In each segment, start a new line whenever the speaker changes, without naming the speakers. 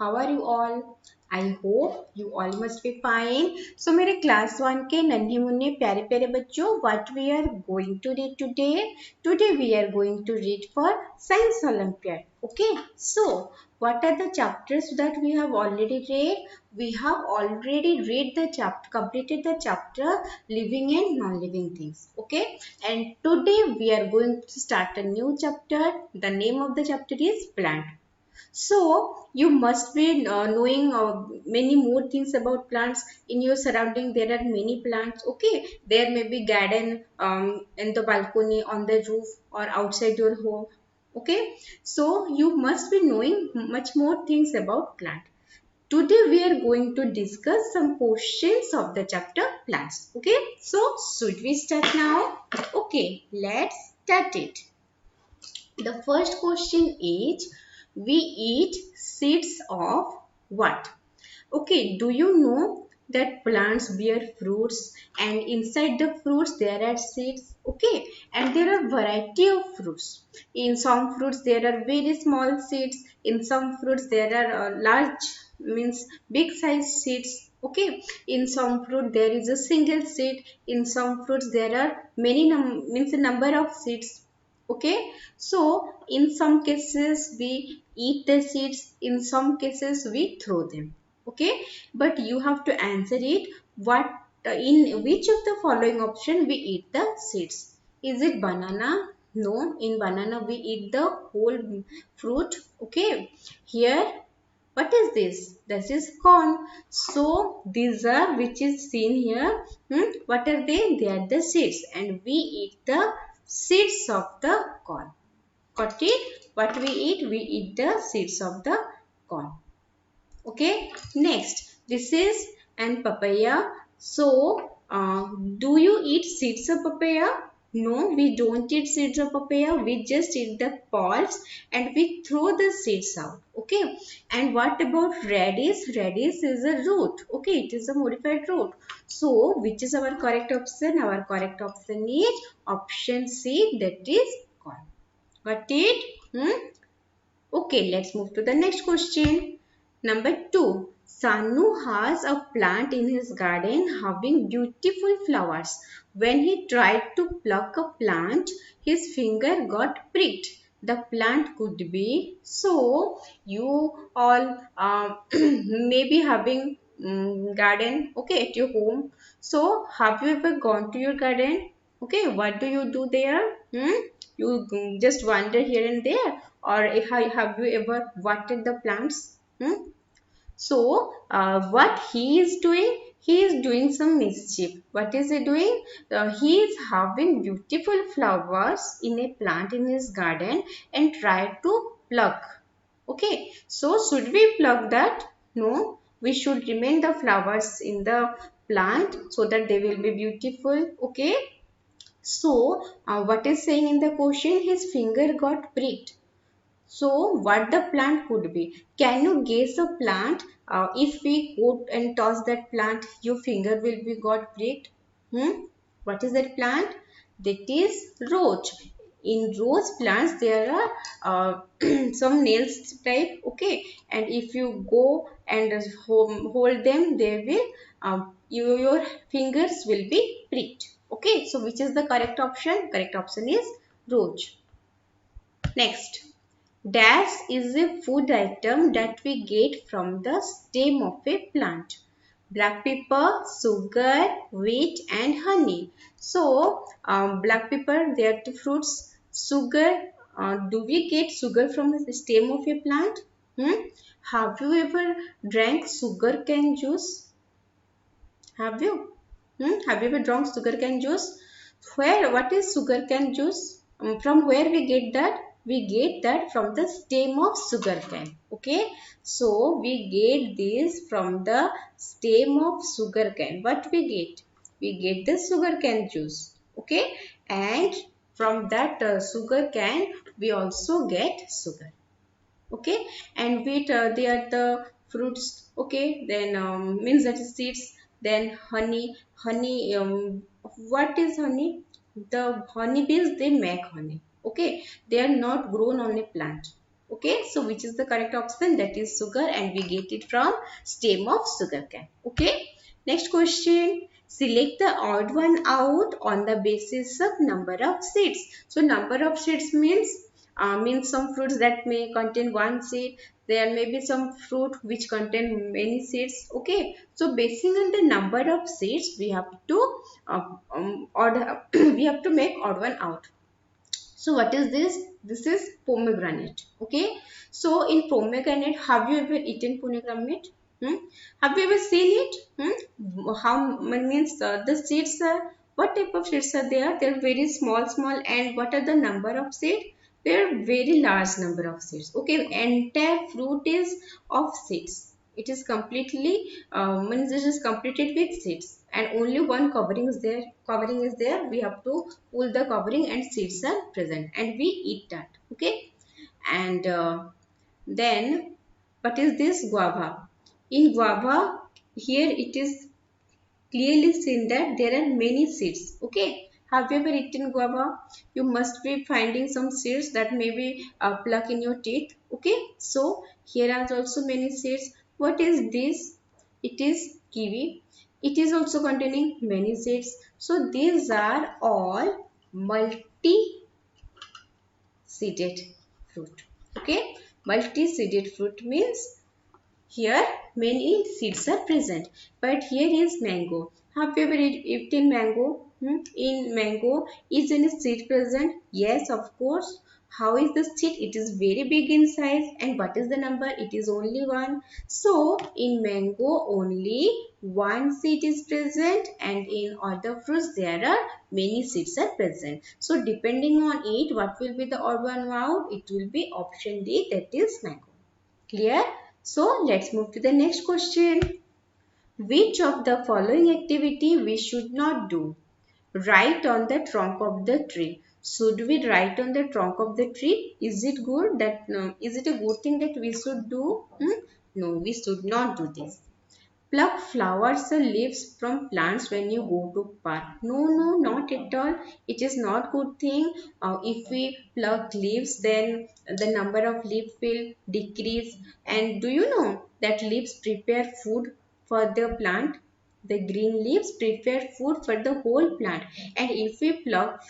How are you all? I hope you all must be fine. So मेरे class 1 के नन्हे मुन्ने प्यारे प्यारे बच्चों, what we are going to read today? Today we are going to read for Science Olympiad. Okay. So what are the chapters that we have already read? We have already read the chapter, completed the chapter living and non-living things. Okay. And today we are going to start a new chapter. The name of the chapter is plant. So you must be knowing many more things about plants in your surrounding. There are many plants. Okay, there may be garden in the balcony, on the roof, or outside your home. Okay, so you must be knowing much more things about plant. Today we are going to discuss some questions of the chapter plants. Okay, so should we start now? Okay, let's start it. The first question is, we eat seeds of what? Okay, do you know that plants bear fruits and inside the fruits there are seeds? Okay, and there are variety of fruits. In some fruits there are very small seeds. In some fruits there are large, means big size seeds. Okay, in some fruit there is a single seed. In some fruits there are many means a number of seeds. Okay, so in some cases we eat the seeds, in some cases we throw them. Okay, but you have to answer it, what in which of the following option we eat the seeds. Is it banana? No, in banana we eat the whole fruit. Okay, here what is this? This is corn. So these are, which is seen here, what are they? They are the seeds, and we eat the seeds of the corn. Got it? What we eat? We eat the seeds of the corn. Okay, next, this is an papaya. So do you eat seeds of papaya? No, we don't eat seeds of papaya. We just eat the pods and we throw the seeds out. Okay, and what about radish? Radish is a root. Okay, it is a modified root. So which is our correct option? Our correct option is option C, that is corn. Got it? Okay, let's move to the next question. Number 2. Sanu has a plant in his garden having beautiful flowers. When he tried to pluck a plant, his finger got pricked. The plant could be. So, you all may be having garden, okay, at your home. So, have you ever gone to your garden? Okay, what do you do there? You just wander here and there, or have you ever watered the plants? So what he is doing? He is doing some mischief. What is he doing? He is having beautiful flowers in a plant in his garden and try to pluck. Okay, so should we pluck that? No, we should remain the flowers in the plant so that they will be beautiful. Okay. So, what is saying in the question? His finger got pricked. So, what the plant could be? Can you guess a plant? If we go and toss that plant, your finger will be got pricked. What is that plant? That is roach. In roach plants, there are some nails type. Okay, and if you go and hold them, they will your fingers will be pricked. Okay, so which is the correct option? Correct option is roach. Next, dash is a food item that we get from the stem of a plant. Black pepper, sugar, wheat and honey. So, black pepper, they are the fruits. Sugar, do we get sugar from the stem of a plant? Have you ever drank sugar cane juice? Have you? Have you ever drunk sugar cane juice? What is sugar cane juice? From where we get that? We get that from the stem of sugar cane. Okay. So, we get this from the stem of sugar cane. What we get? We get the sugar cane juice. Okay. And from that sugar cane, we also get sugar. Okay, and wheat, they are the fruits. Okay, then means that is seeds. Then honey, what is honey? The honey bees, they make honey. Okay, they are not grown on a plant. Okay, so which is the correct option? That is sugar, and we get it from stem of sugarcane. Okay, next question. Select the odd one out on the basis of number of seeds. So number of seeds means some fruits that may contain one seed. There may be some fruit which contain many seeds. Okay, so basing on the number of seeds, we have to we have to make odd one out. So what is this? This is pomegranate. Okay. So in pomegranate, have you ever eaten pomegranate? Hmm? Have you ever seen it? How means the seeds are? What type of seeds are there? They are very small, small. And what are the number of seeds? There are very large number of seeds. Okay, entire fruit is of seeds. It is completely means it is completed with seeds, and only one covering is there. Covering is there. We have to pull the covering, and seeds are present, and we eat that. Okay, and then what is this? Guava. In guava, here it is clearly seen that there are many seeds. Okay, have you ever eaten guava? You must be finding some seeds that may be pluck in your teeth. Okay, so here are also many seeds. What is this? It is kiwi. It is also containing many seeds. So these are all multi-seeded fruit. Okay, multi-seeded fruit means here many seeds are present, but here is mango. Have you ever eaten mango? In mango, is any seed present? Yes, of course. How is the seed? It is very big in size. And what is the number? It is only one. So in mango only one seed is present, and in other fruits there are many seeds are present. So depending on it, what will be the odd one out? It will be option D, that is mango. Clear? So let's move to the next question. Which of the following activity we should not do? Write on the trunk of the tree. Should we write on the trunk of the tree? Is it good that is it a good thing that we should do? No, we should not do this. Pluck flowers or leaves from plants when you go to park. No, no, not at all. It is not good thing. If we pluck leaves, then the number of leaves will decrease. And do you know that leaves prepare food for the plant? The green leaves prepare food for the whole plant. And if we pluck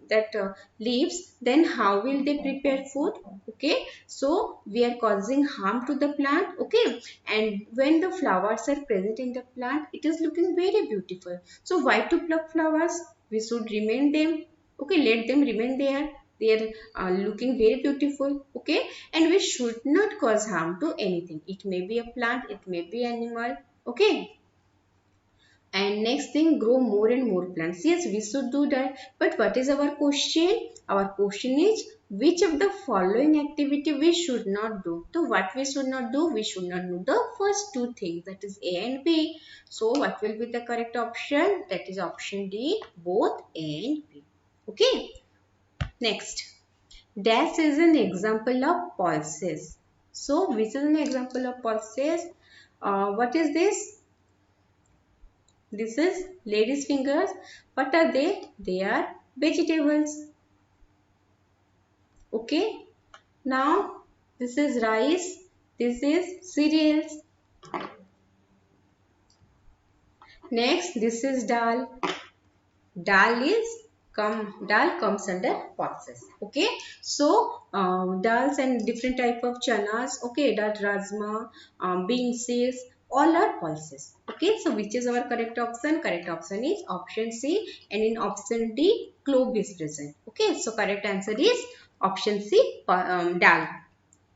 that leaves, then how will they prepare food? Okay, so we are causing harm to the plant. Okay, and when the flowers are present in the plant, it is looking very beautiful. So why to pluck flowers? We should remain them. Okay, let them remain there. They are looking very beautiful. Okay, and we should not cause harm to anything. It may be a plant, it may be animal. Okay, and next thing, grow more and more plants. Yes, we should do that. But what is our question? Our question is, which of the following activity we should not do? So what we should not do? We should not do the first two things, that is A and B. So what will be the correct option? That is option D, both A and B. Okay, next. Dash is an example of pulses. So which is an example of pulses? What is this? This is ladies' fingers. What are they? They are vegetables. Okay. Now this is rice. This is cereals. Next, this is dal. Dal comes under pulses. Okay. So dals and different type of chanas. Okay, that rajma, beans, all are pulses. Okay, so which is our correct option? Correct option is option C, and in option D, clove is present. Okay, so correct answer is option C, dal.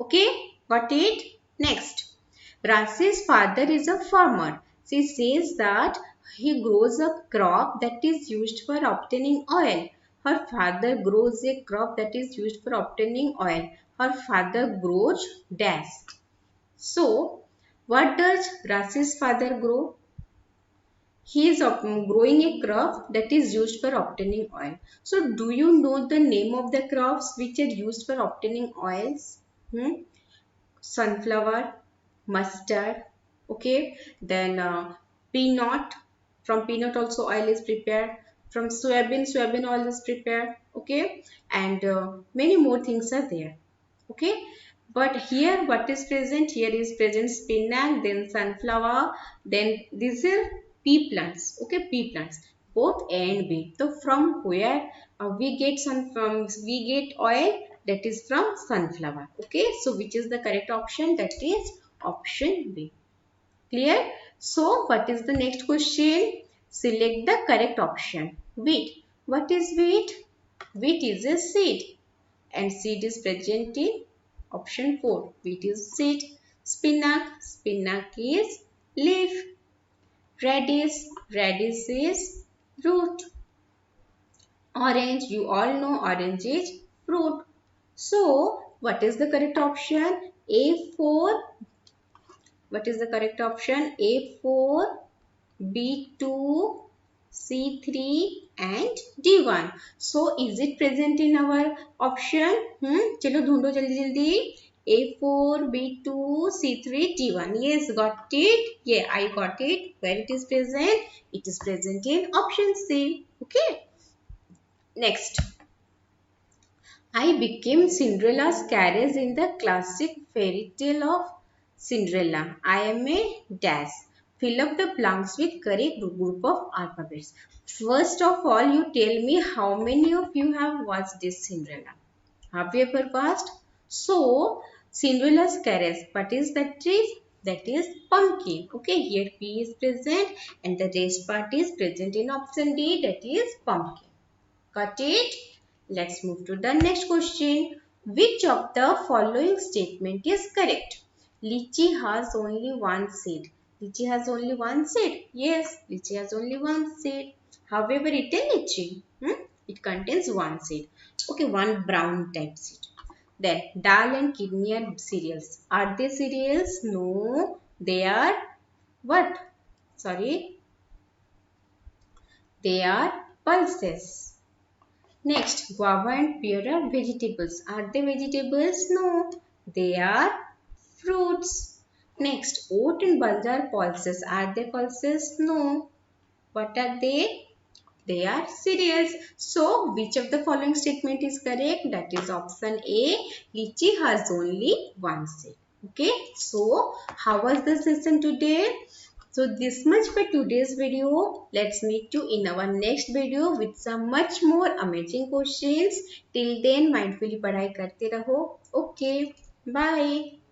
Okay, got it? Next, Rasi's father is a farmer. She says that he grows a crop that is used for obtaining oil. Her father grows a crop that is used for obtaining oil. Her father grows dash. So, what does Rasi's father grow? He is growing a crop that is used for obtaining oil. So, do you know the name of the crops which are used for obtaining oils? Sunflower, mustard, okay, then peanut. From peanut also oil is prepared. From soybean oil is prepared. Okay, and many more things are there. Okay, But here what is present? Here is present spinach, then sunflower, then these are pea plants. Okay, pea plants. Both A and B. So from where we get oil? That is from sunflower. Okay, so which is the correct option? That is option B. Clear? So what is the next question? Select the correct option. Wheat. What is wheat? Wheat is a seed and seed is present in option 4. Wheat is seed. Spinach. Spinach is leaf. Radish. Radish is root. Orange. You all know orange is fruit. So, what is the correct option? A4. What is the correct option? A4, B2, C3 and D1. So is it present in our option? चलो ढूंढो जल्दी जल्दी. A4, B2, C3, D1. Yes, got it. Yeah, I got it. Where it is present? It is present in option C. Okay. Next. I became Cinderella's carriage in the classic fairy tale of Cinderella. I am a dash. Fill up the blanks with correct group of alphabets. First of all, you tell me how many of you have watched this Cinderella. Have you ever watched? So, Cinderella's carriage. What is that is? That is pumpkin. Okay, here P is present and the rest part is present in option D. That is pumpkin. Got it? Let's move to the next question. Which of the following statement is correct? Lychee has only one seed. Lychee has only one seed. Yes, lychee has only one seed. However, it is lychee. It contains one seed. Okay, one brown type seed. Then, dal and kidney are cereals. Are they cereals? No, they are what? Sorry, they are pulses. Next, guava and pear are vegetables. Are they vegetables? No, they are fruits. Next, oat and bulb are pulses. Are they pulses? No. What are they? They are cereals. So, which of the following statement is correct? That is option A. Lychee has only one seed. Okay. So, how was the session today? So this much for today's video. Let's meet you in our next video with some much more amazing questions. Till then, mindfully पढ़ाई करते रहो. Okay, bye.